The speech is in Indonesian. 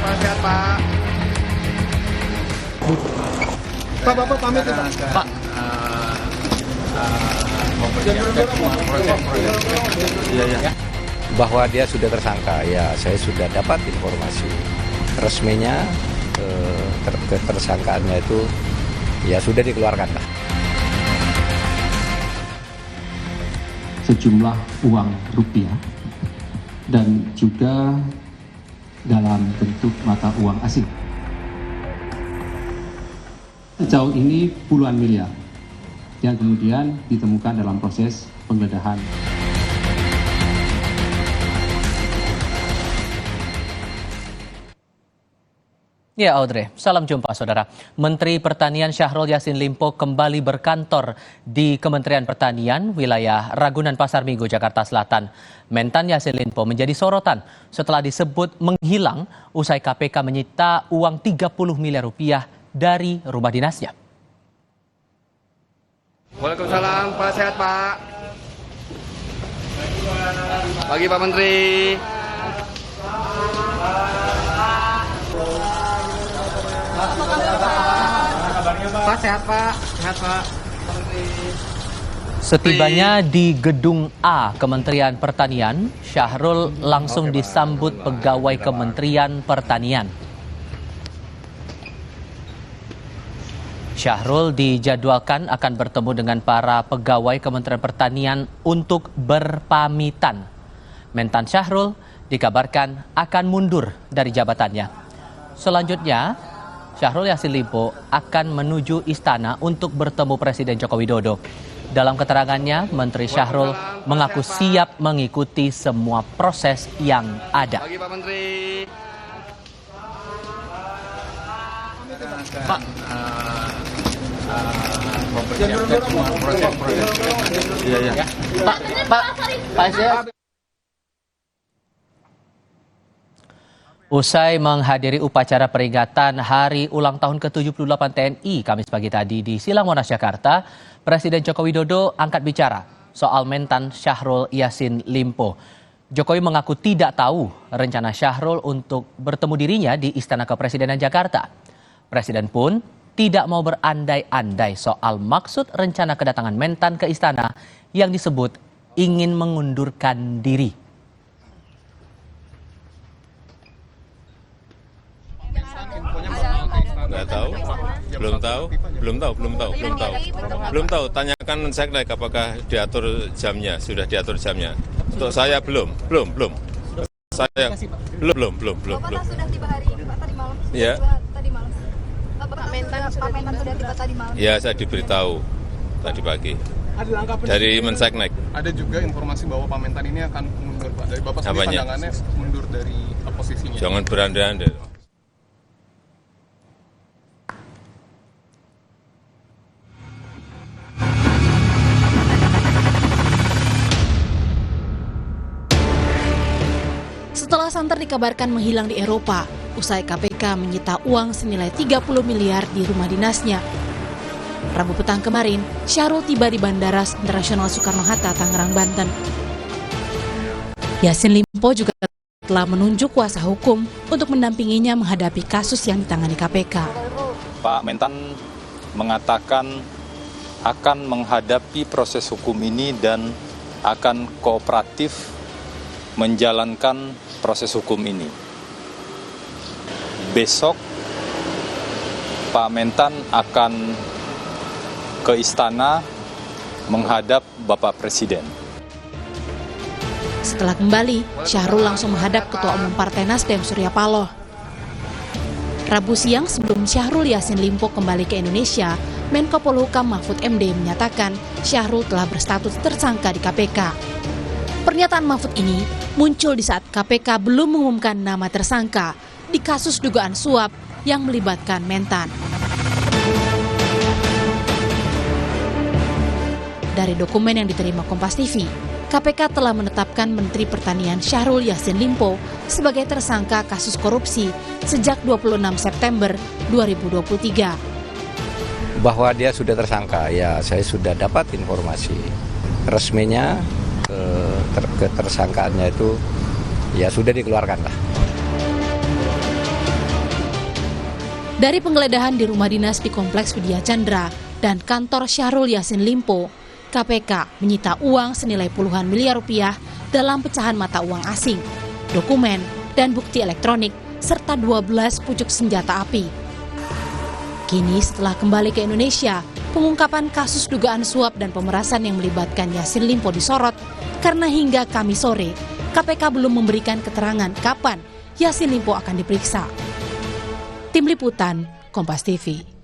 Pak, sehat Pak. Bapak pamit ya Pak. Bahwa dia sudah tersangka, ya saya sudah dapat informasi resminya, ketersangkaannya itu ya sudah dikeluarkan lah. Sejumlah uang rupiah dan juga dalam bentuk mata uang asing. Sejauh ini puluhan miliar yang kemudian ditemukan dalam proses penggeledahan. Ya Audrey, salam jumpa saudara. Menteri Pertanian Syahrul Yassin Limpo kembali berkantor di Kementerian Pertanian wilayah Ragunan Pasar Minggu, Jakarta Selatan. Mentan Yassin Limpo menjadi sorotan setelah disebut menghilang usai KPK menyita uang 30 miliar rupiah dari rumah dinasnya. Waalaikumsalam Pak, sehat Pak. Pagi Pak Menteri. Pak, sehat Pak, sehat Pak. Setibanya di Gedung A Kementerian Pertanian, Syahrul langsung disambut pegawai Kementerian Pertanian. Syahrul dijadwalkan akan bertemu dengan para pegawai Kementerian Pertanian untuk berpamitan. Mentan Syahrul dikabarkan akan mundur dari jabatannya. Selanjutnya, Syahrul Yassin Limpo akan menuju istana untuk bertemu Presiden Joko Widodo. Dalam keterangannya, Menteri Syahrul mengaku siap mengikuti semua proses yang ada. Pagi Pak Menteri. Pak. Usai menghadiri upacara peringatan Hari Ulang Tahun ke-78 TNI Kamis pagi tadi di Silang Monas, Jakarta, Presiden Joko Widodo angkat bicara soal mentan Syahrul Yassin Limpo. Jokowi mengaku tidak tahu rencana Syahrul untuk bertemu dirinya di Istana Kepresidenan Jakarta. Presiden pun tidak mau berandai-andai soal maksud rencana kedatangan mentan ke istana yang disebut ingin mengundurkan diri. Nggak tahu, belum tahu. Tanyakan Seknek apakah diatur jamnya, sudah diatur jamnya. Untuk saya belum. Saya belum. Apakah sudah tiba hari ini Pak tadi malam? Ya. Tadi malam. Pak Mentan sudah tiba tadi malam. Ya, saya diberitahu tadi pagi dari Menseknek. Ada juga informasi bahwa Pak Mentan ini akan mundur Pak. Dari Bapak sendiri pandangannya mundur dari posisinya. Jangan berandai-andai. Setelah santer dikabarkan menghilang di Eropa, usai KPK menyita uang senilai 30 miliar di rumah dinasnya. Rabu petang kemarin, Syahrul tiba di Bandara Internasional Soekarno-Hatta, Tangerang, Banten. Yassin Limpo juga telah menunjuk kuasa hukum untuk mendampinginya menghadapi kasus yang ditangani KPK. Pak Mentan mengatakan akan menghadapi proses hukum ini dan akan kooperatif menjalankan proses hukum ini. Besok Pak Mentan akan ke istana menghadap Bapak Presiden. Setelah kembali, Syahrul langsung menghadap Ketua Umum Partai Nasdem Surya Paloh. Rabu siang sebelum Syahrul Yassin Limpo kembali ke Indonesia, Menko Polhukam Mahfud MD menyatakan Syahrul telah berstatus tersangka di KPK. Pernyataan Mahfud ini muncul di saat KPK belum mengumumkan nama tersangka di kasus dugaan suap yang melibatkan Mentan. Dari dokumen yang diterima Kompas TV, KPK telah menetapkan Menteri Pertanian Syahrul Yassin Limpo sebagai tersangka kasus korupsi sejak 26 September 2023. Bahwa dia sudah tersangka, ya saya sudah dapat informasi resminya, ketersangkaannya itu ya sudah dikeluarkan lah. Dari penggeledahan di rumah dinas di Kompleks Widya Chandra dan kantor Syahrul Yassin Limpo, KPK menyita uang senilai puluhan miliar rupiah dalam pecahan mata uang asing, dokumen, dan bukti elektronik, serta 12 pucuk senjata api. Kini setelah kembali ke Indonesia, pengungkapan kasus dugaan suap dan pemerasan yang melibatkan Yassin Limpo disorot karena hingga Kamis sore, KPK belum memberikan keterangan kapan Yassin Limpo akan diperiksa. Tim Liputan, Kompas TV.